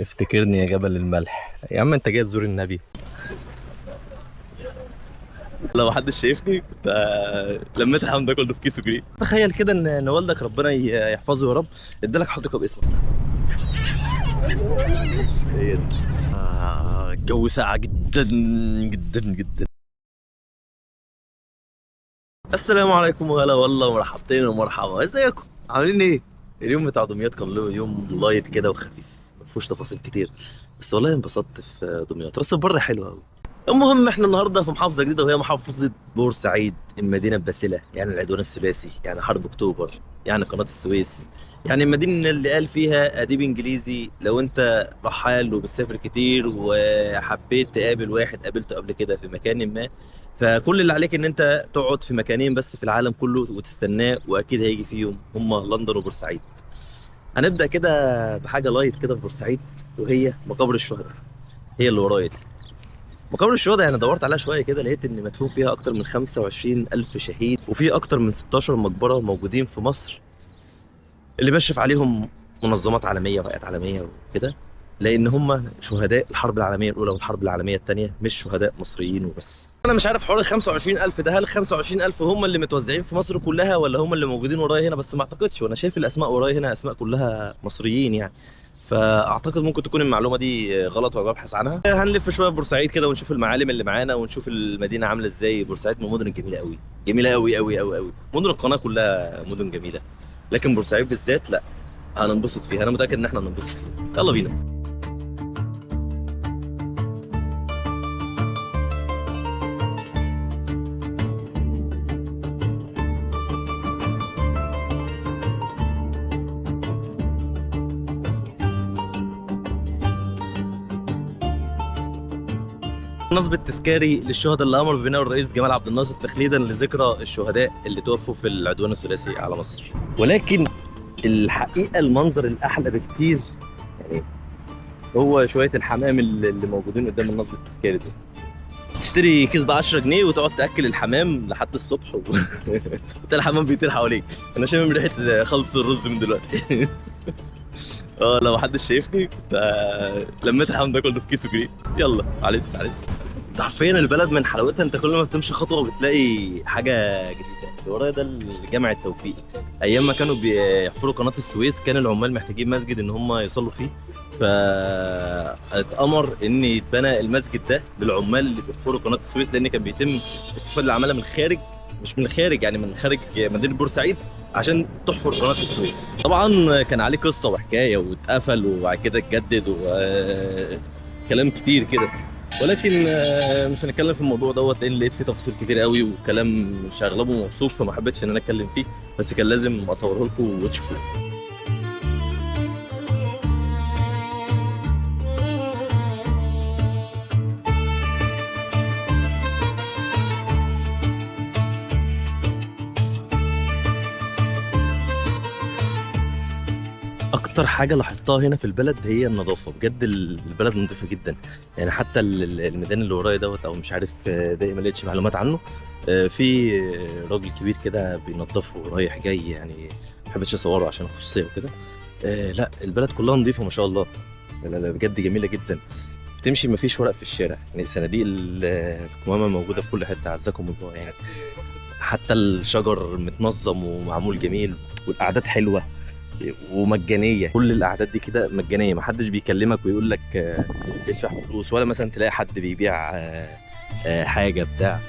افتكرني يا جبل الملح يا عم، انت جاي تزور النبي. لو محدش شايفني كنت لميت الحمام ده كله في كيس وجري. تخيل كده ان والدك ربنا يحفظه يا رب ادالك حديقه باسمك. هي دي. الجو ساقع جدا جدا جدا. السلام عليكم وهلا والله ومرحبتين ومرحبا، ازيكم عاملين ايه؟ اليوم بتاع دمياط كان له يوم لايت كده وخفيف، ما فيهوش تفاصيل كتير، بس والله انبسطت في دمياط. راس البر حلوه قوي. المهم احنا النهارده في محافظه جديده وهي محافظه بورسعيد، المدينه الباسله، يعني العدوان الثلاثي، يعني حرب اكتوبر، يعني قناه السويس، يعني المدينه اللي قال فيها اديب انجليزي. لو انت رحال وبتسافر كتير وحبيت تقابل واحد قابلته قبل كده في مكان ما، فكل اللي عليك ان انت تقعد في مكانين بس في العالم كله وتستناه، واكيد هيجي في يوم، هما لندن وبورسعيد. هنبدا كده بحاجه لايت كده في بورسعيد، وهي مقابر الشهداء، هي اللي ورايا دي. مقابر الشهداء انا دورت عليها شويه كده، لقيت ان مدفون فيها اكتر من 25 الف شهيد، وفي اكتر من 16 مقبره موجودين في مصر، اللي بشرف عليهم منظمات عالميه وهيئات عالميه وكده، لان هم شهداء الحرب العالميه الاولى والحرب العالميه الثانيه، مش شهداء مصريين وبس. انا مش عارف حوار ال 25 الف ده، هل 25 الف هم اللي متوزعين في مصر كلها ولا هم اللي موجودين ورايا هنا بس؟ ما اعتقدش، وانا شايف الاسماء ورايا هنا اسماء كلها مصريين يعني، فاعتقد ممكن تكون المعلومه دي غلط وانا ببحث عنها. هنلف شويه في بورسعيد كده ونشوف المعالم اللي معانا ونشوف المدينه عامله ازاي. بورسعيد من المدن الجميله قوي، جميله قوي قوي قوي قوي. مدن القناه كلها مدن جميله، لكن بورسعيد بالذات لا، هننبسط فيها، انا متاكد ان احنا هننبسط فيها. يلا بينا. نصب التذكاري للشهداء اللي امر ببناء الرئيس جمال عبد الناصر تخليدا لذكرى الشهداء اللي توفوا في العدوان الثلاثي على مصر. ولكن الحقيقه المنظر الاحلى بكتير يعني هو شويه الحمام اللي موجودين قدام النصب التذكاري ده. تشتري كيس ب 10 جنيه وتقعد تاكل الحمام لحد الصبح وتلاقي الحمام بيطير حواليك. انا شامم ريحه خلطه الرز من دلوقتي. لو محدش شايفني كنت لميت الحمام ده كله في كيس وجريت. يلا معلش معلش. انت حرفيا البلد من حلاوتها انت كل ما بتمشي خطوه بتلاقي حاجه جديده. اللي ورايا ده جامع التوفيق. ايام ما كانوا بيحفروا قناه السويس كان العمال محتاجين مسجد ان هم يصلوا فيه، فاتأمر ان يتبنى المسجد ده للعمال اللي بيحفروا قناه السويس، لان كان بيتم استفاده العماله من الخارج، مش من الخارج يعني من خارج مدينه بورسعيد، عشان تحفر قناه السويس. طبعا كان عليه قصه وحكايه واتقفل وبعد كده اتجدد وكلام كتير كده، ولكن مش هنتكلم في الموضوع دوت لان لقيت فيه تفاصيل كتير قوي وكلام مش اغلبه موثوق، فما حبيتش ان انا اتكلم فيه، بس كان لازم اصوره لكم وتشوفوه. اكتر حاجه لاحظتها هنا في البلد هي النظافه، بجد البلد نظيفه جدا. يعني حتى الميدان اللي ورايا دوت، او مش عارف ده ما لقيتش معلومات عنه، في راجل كبير كده بينظفه رايح جاي، يعني ما حبيتش اصوره عشان خصوصيه وكده. لا البلد كلها نظيفه ما شاء الله. لا لا بجد جميله جدا. بتمشي ما فيش ورق في الشارع، يعني صناديق القمامه موجوده في كل حته، عزكم الله يعني. حتى الشجر متنظم ومعمول جميل، والقعدات حلوه ومجانيه. كل الاعداد دي كده مجانيه، محدش بيكلمك ويقول لك ادفع فلوس، ولا مثلا تلاقي حد بيبيع حاجه بتاع.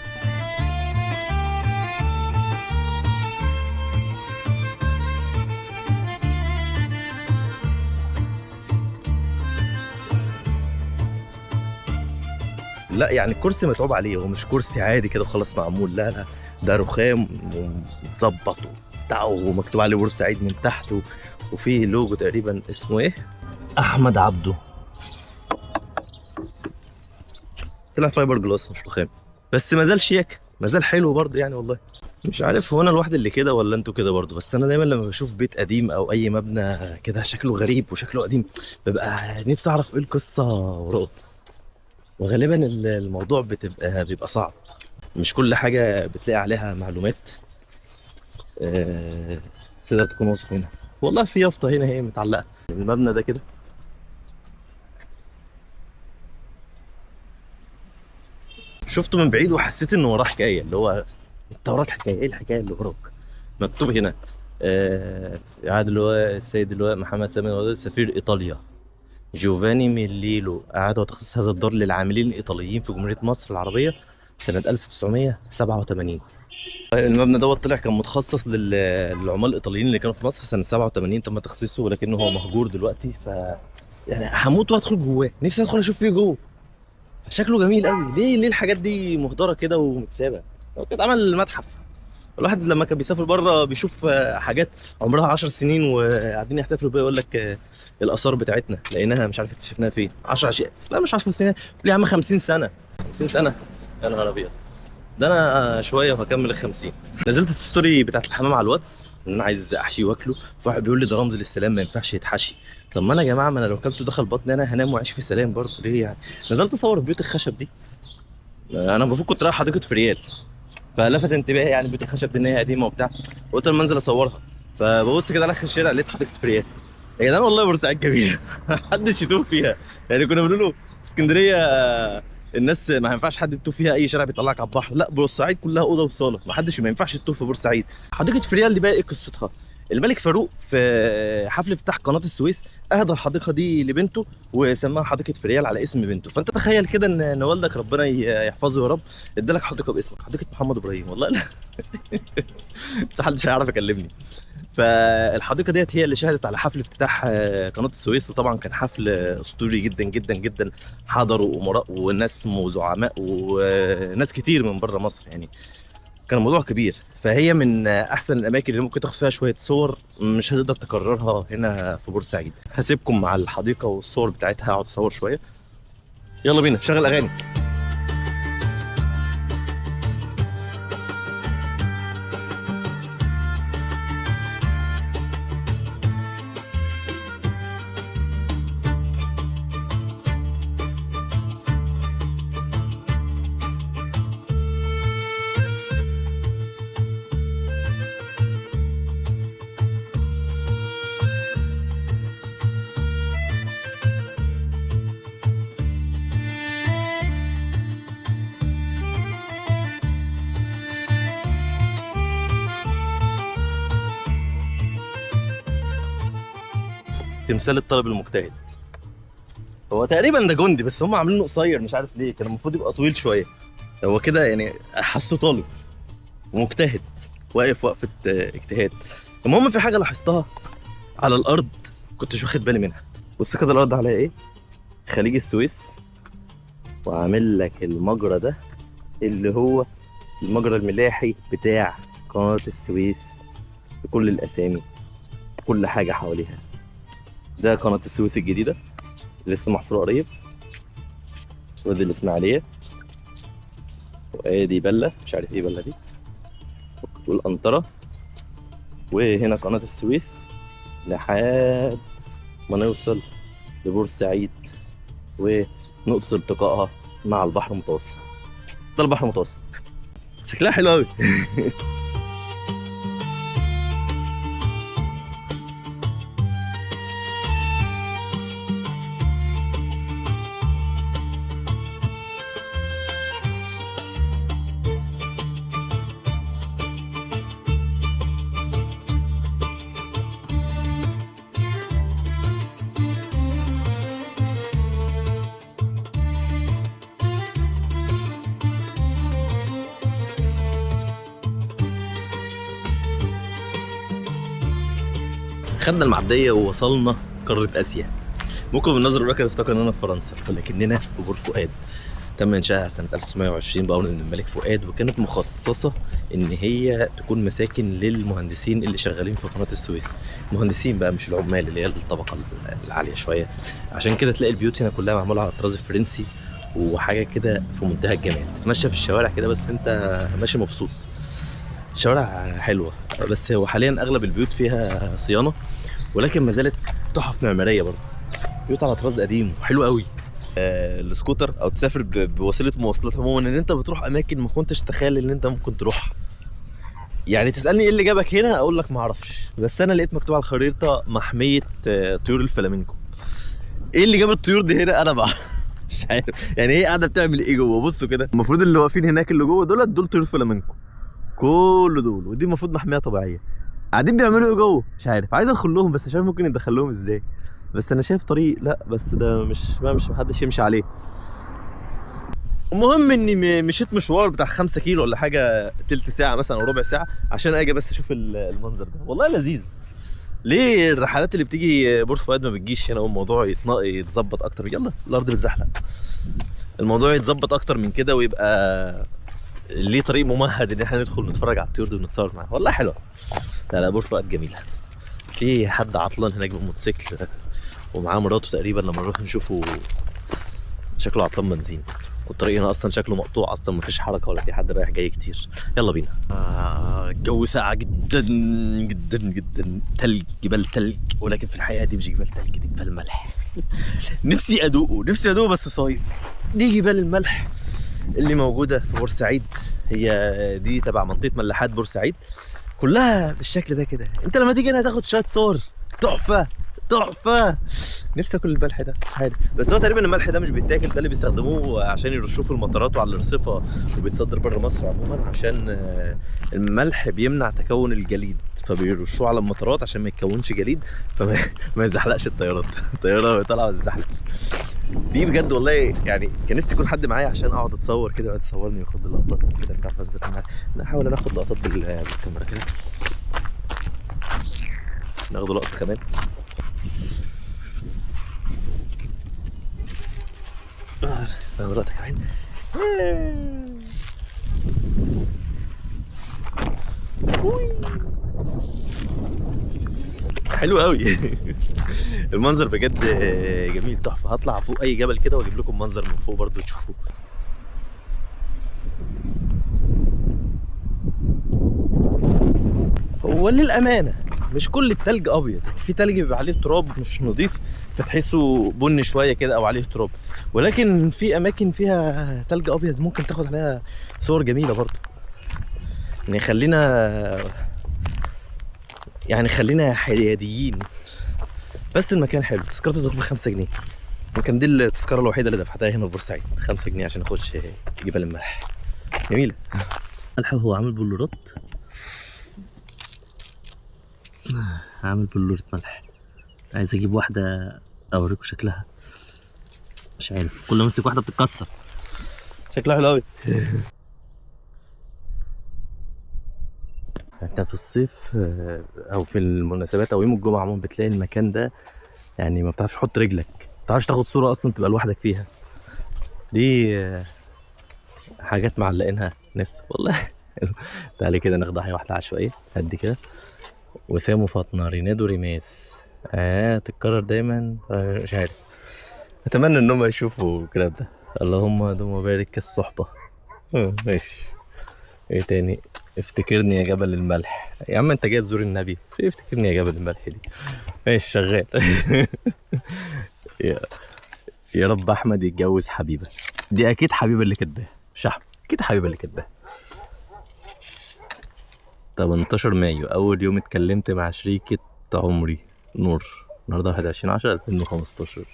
لا يعني الكرسي متعوب عليه، هو مش كرسي عادي كده وخلاص معمول، لا لا، ده رخام ومتظبط وبتاع ومكتوب عليه بورسعيد من تحت وفيه لوجو تقريبا اسمه ايه، احمد عبده. طلع فايبر جلاس مش رخام، بس ما زال شيك، ما زال حلو برضه يعني والله. مش عارف هو انا الواحد اللي كده ولا انتوا كده برضه، بس انا دايما لما بشوف بيت قديم او اي مبنى كده شكله غريب وشكله قديم، ببقى نفسي اعرف ايه القصه وراه. وغالبا الموضوع بيبقى صعب، مش كل حاجه بتلاقي عليها معلومات آه، تقدر تكون واثق منها. والله في يافطه هنا هي متعلقه المبنى ده كده، شفته من بعيد وحسيت ان وراه حكايه، اللي هو انت وراك حكايه، ايه الحكايه اللي وراك؟ مكتوب هنا عاد اللواء السيد اللواء محمد سامي سفير ايطاليا جوفاني ميليلو أعاد تخصيص هذا الدار للعاملين الإيطاليين في جمهورية مصر العربية سنة 1987. المبنى دوت طلع كان متخصص للعمال الإيطاليين اللي كانوا في مصر سنة 87، تم تخصيصه ولكنه هو مهجور دلوقتي. يعني هموت وادخل جواه، نفسي ادخل اشوف فيه جوه، شكله جميل قوي. ليه الحاجات دي مهدرة كده ومتسابة؟ لو كانت عمل متحف. الواحد لما كان بيسافر بره بيشوف حاجات عمرها 10 سنين وقاعدين يحتفلوا بيها، يقول لك الاثار بتاعتنا لقيناها مش عارف اكتشفناها فين. 10 اشياء، لا مش 10 سنين، ليه يا عم 50 سنه. 50 سنه يا نهار ابيض. ده انا شويه وهكمل ال 50. نزلت الستوري بتاعت الحمام على الواتس ان انا عايز احشي واكله، فواحد بيقول لي ده رمز للسلام ما ينفعش يتحشي. طب ما انا يا جماعه، ما انا لو كلته دخل بطني انا هنام واعيش في سلام برضه، ليه يعني؟ نزلت اصور بيوت الخشب دي. انا المفروض كنت رايح حديقه فريال، فلفت انتباهي يعني بيوت الخشب دي ان هي قديمه وبتاع، قلت لما انزل اصورها. فببص كده على اخر الشارع لقيت حديقه فريال. يا جدعان والله بورسعيد جميله محدش يتوه فيها. يعني كنا بنقول له اسكندريه الناس ما ينفعش حد يتوه فيها، اي شارع بيطلعك على البحر، لا بورسعيد كلها اوضه وصاله، ما ينفعش يتوه في بورسعيد. حديقه فريال دي بقى ايه قصتها؟ الملك فاروق في حفل افتتاح قناه السويس اهدى الحديقه دي لبنته وسماها حديقه فريال على اسم بنته. فانت تخيل كده ان والدك ربنا يحفظه يا رب ادالك حديقه باسمك، حديقه محمد ابراهيم. والله لا مش حدش هيعرف يكلمني. فالحديقه ديت هي اللي شهدت على حفل افتتاح قناه السويس، وطبعا كان حفل اسطوري جدا جدا جدا. حضروا امراء وناس وزعماء وناس كتير من بره مصر، يعني كان الموضوع كبير. فهي من احسن الاماكن اللي ممكن تاخد فيها شويه صور مش هتقدر تكررها هنا في بورسعيد. هسيبكم مع الحديقه والصور بتاعتها، اقعد اصور شويه. يلا بينا شغل اغاني. تمثال الطالب المجتهد، هو تقريبا ده جندي بس هم عاملينه قصير، مش عارف ليه، كان المفروض يبقى طويل شويه. هو كده يعني حاسه طالب ومجتهد واقف وقفه اجتهاد. المهم في حاجه لاحظتها على الارض كنتش واخد بالي منها. بص كده الارض عليها ايه؟ خليج السويس، وعامل لك المجرى ده اللي هو المجرى الملاحي بتاع قناه السويس بكل الاسامي، كل حاجه حواليها. ده قناة السويس الجديدة لسه محفورة قريب، ودي الإسماعيلية، وادي بلة مش عارف ايه بلة دي، والقنطرة، وهنا قناة السويس لحد ما نوصل لبورسعيد ونقطة التقائها مع البحر المتوسط. ده البحر المتوسط، شكلها حلو قوي خدنا المعدية ووصلنا قارة آسيا. ممكن بالنظر الأولى كده تفتكر إننا في فرنسا، ولكننا في بور فؤاد. تم إنشائها سنة 1920 بأمر من الملك فؤاد، وكانت مخصصة إن هي تكون مساكن للمهندسين اللي شغالين في قناة السويس. مهندسين بقى مش العمال اللي هي الطبقة العالية شوية. عشان كده تلاقي البيوت هنا كلها معمولة على الطراز الفرنسي، وحاجة كده في منتهى الجمال. تتمشى في الشوارع كده بس أنت ماشي مبسوط. شوارع حلوة، بس هو حاليا أغلب البيوت فيها صيانة، ولكن ما زالت تحف معمارية برضه. بيوت على طراز قديم وحلو قوي. السكوتر او تسافر بوسيله مواصلات عموما، ان انت بتروح اماكن ما كنتش تتخيل ان انت ممكن تروح. يعني تسالني ايه اللي جابك هنا، اقول لك ما اعرفش، بس انا لقيت مكتوب على الخريطه محميه طيور الفلامينكو. ايه اللي جاب الطيور دي هنا انا بقى مش عارف يعني ايه قاعده بتعمل ايه جوه. بصوا كده، المفروض اللي واقفين هناك اللي جوه دول طيور فلامنكو، كل دول، ودي المفروض محميه طبيعيه. قاعدين بيعملوا ايه جوه مش عارف، عايز ادخل لهم بس مش عارف ممكن ندخل لهم ازاي. بس انا شايف طريق، لا بس ده مش محدش يمشي عليه. المهم اني مشيت مشوار بتاع 5 كيلو ولا حاجه، تلت ساعه مثلا او ربع ساعه عشان اجي بس اشوف المنظر ده. والله لذيذ. ليه الرحلات اللي بتيجي بور فؤاد ما بتجيش هنا والموضوع يتظبط اكتر؟ يلا الارض بتزحلق، الموضوع يتظبط اكتر من كده ويبقى ليه طريق ممهد ان احنا ندخل نتفرج على الطيور دي ونتصور معاها. والله حلوه. لا بور فؤاد جميله. في حد عطلان هناك بالموتوسيكل ومعاه مراته تقريبا، لما نروح نشوفه شكله عطلان بنزين. والطريق هنا اصلا شكله مقطوع، اصلا مفيش حركه ولا في حد رايح جاي كتير. يلا بينا. الجو ساقع جدا جدا جدا، تلج، جبال تلج، ولكن في الحقيقه دي مش جبال تلج، دي جبال ملح. نفسي ادوقه بس صايم. دي جبال الملح اللي موجوده في بورسعيد، هي دي تبع منطقه ملاحات بورسعيد، كلها بالشكل ده كده. انت لما تيجي هنا تاخد شويه صور تحفه تحفه. نفسي اكل الملح ده، مش عارف، بس هو تقريبا الملح ده مش بيتاكل، ده اللي بيستخدموه عشان يرشوه في المطارات وعلى الرصيفه، وبيتصدر بره مصر عموما عشان الملح بيمنع تكون الجليد، فبيرشوه على المطارات عشان ما يتكونش جليد فما ما يزحلقش الطيارات. الطياره طالعه ما تزحلقش. في بجد والله يعني كان نفسي يكون حد معايا عشان اقعد اتصور كده ويقعد يصورني وياخد لقطات كده بتاع منظر الملح. انا هحاول اخد لقطات بالكاميرا كده. ناخد لقطه كمان. ناخد لقطه كمان. حلو قوي. المنظر بجد جميل تحفه. هطلع فوق اي جبل كده واجيب لكم منظر من فوق برضو تشوفوه. هو للامانه مش كل التلج ابيض، في تلج بيبقى عليه تراب مش نظيف فتحسه بني شويه كده او عليه تراب، ولكن في اماكن فيها تلج ابيض ممكن تاخد عليها صور جميله برضو. يعني خلينا حياديين، بس المكان حلو. تذكرته تدخل ب5 جنيه. يمكن دي التذكره الوحيده اللي دفعتها هنا في بورسعيد، 5 جنيه عشان اخش جبل الملح. جميله. ملح هو عامل بلورات، عامل بلورة ملح. عايز اجيب واحده اوريكم شكلها، مش عارف، كل ما امسك واحده بتتكسر. شكلها حلو قوي. انت في الصيف او في المناسبات او يوم الجمعه عموما بتلاقي المكان ده يعني ما بتعرفش تحط رجلك، ما بتعرفش تاخد صوره اصلا تبقى لوحدك فيها. دي حاجات معلقينها ناس والله. تعالي كده ناخد واحده عشوائيه قد كده. وسام وفاطمه، رينادو، ريماس، تتكرر دايما. مش عارف، اتمنى ان هم يشوفوا الكلام ده. اللهم دوم وبارك الصحبه. ماشي. ايه تاني؟ افتكرني يا جبل الملح. يا عم انت جاي تزور النبي، افتكرني يا جبل الملح دي. ماشي شغال. يا رب احمد يتجوز حبيبه. دي اكيد حبيبه اللي كاتباها، مش احمد، اكيد حبيبه اللي كاتباها. 18 مايو اول يوم اتكلمت مع شريكة عمري نور. النهارده 21/10/2015.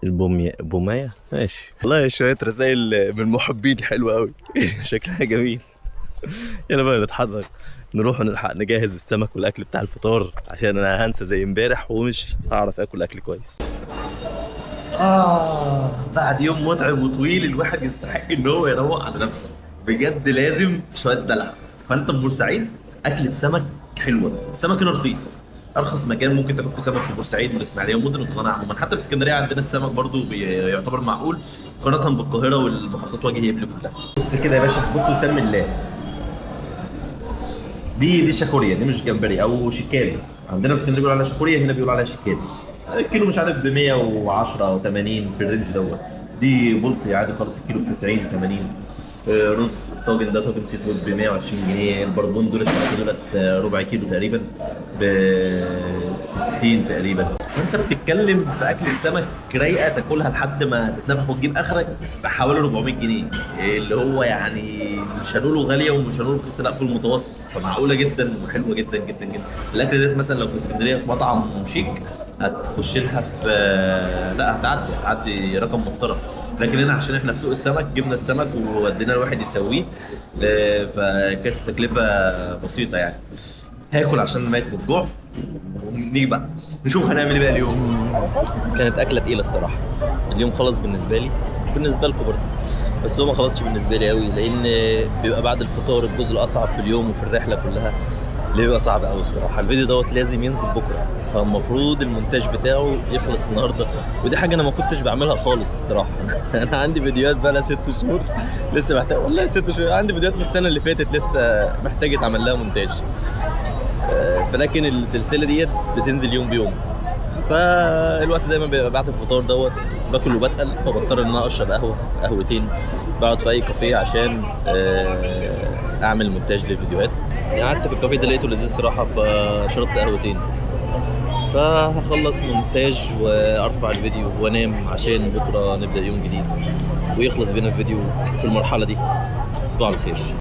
البومية ماشي. والله شوية رسائل من المحبين حلوة قوي. شكلها جميل. يلا بقى نتحرك نروح ونلحق نجهز السمك والاكل بتاع الفطار، عشان انا هنسى زي امبارح ومش هعرف اكل اكل كويس. بعد يوم متعب وطويل الواحد يستحق ان هو يروق على نفسه بجد. لازم شويه دلع. فانت في بورسعيد اكله سمك حلوه. السمك هنا رخيص، ارخص مكان ممكن تاكل فيه سمك في بورسعيد والاسماعيليه ومدن القناه عموما. حتى في اسكندريه عندنا السمك برضو يعتبر معقول مقارنه بالقاهره والمحافظات وجه قبل كلها. بص كده يا باشا، بص وسم الله. دي شاكوريا، دي مش جمبري او شيكالي. عندنا في اسكندريه بيقولوا عليها شاكوريا، هنا بيقولوا عليها شيكالي. الكيلو مش عارف ب 110 او 80 في الرينج دوت. دي بلطي عادي خالص، الكيلو ب 90 80. رز الطاجن ده طاجن سي فود ب 120 جنيه. البربون دولت ربع كيلو تقريبا ب 60 تقريبا. فانت بتتكلم في اكله سمك رايقه تاكلها لحد ما تتنفخ وتجيب اخرك بحوالي 400 جنيه، اللي هو يعني مش هنقوله غاليه ومش هنقوله رخيصه، لا في المتوسط، فمعقوله جدا وحلوه جدا جدا جدا. الاكله ديت مثلا لو في اسكندريه في مطعم شيك هتخش لها في، لا هتعدي رقم محترم. لكن هنا عشان احنا في سوق السمك جبنا السمك وودينا الواحد يسويه، فكانت التكلفه بسيطه يعني. هاكل عشان ميت من الجوع ونيجي بقى نشوف هنعمل ايه بقى اليوم. كانت اكله تقيله الصراحه. اليوم خلص بالنسبه لي، بالنسبه لكم برضه، بس هو ما خلصش بالنسبه لي قوي، لان بيبقى بعد الفطار الجزء الاصعب في اليوم وفي الرحله كلها، اللي بيبقى صعب قوي الصراحه. الفيديو دوت لازم ينزل بكره، فالمفروض المونتاج بتاعه يخلص النهارده، ودي حاجه انا ما كنتش بعملها خالص الصراحه. انا عندي فيديوهات بقى لها 6 شهور لسه محتاج، والله 6 شهور عندي فيديوهات من السنه اللي فاتت لسه محتاج يتعمل لها مونتاج. فلكن السلسله ديت بتنزل يوم بيوم، فالوقت دايما بيبقى بعد الفطار دوت باكل وبتقل، فبضطر ان انا اشرب قهوتين، بقعد في اي كافيه عشان اعمل مونتاج للفيديوهات. يعني قعدت في الكافيه ده لقيته لذيذ صراحه، فشربت قهوتين، فهخلص مونتاج وارفع الفيديو وانام عشان بكره نبدا يوم جديد ويخلص بينا الفيديو في المرحله دي. تصبحوا على خير.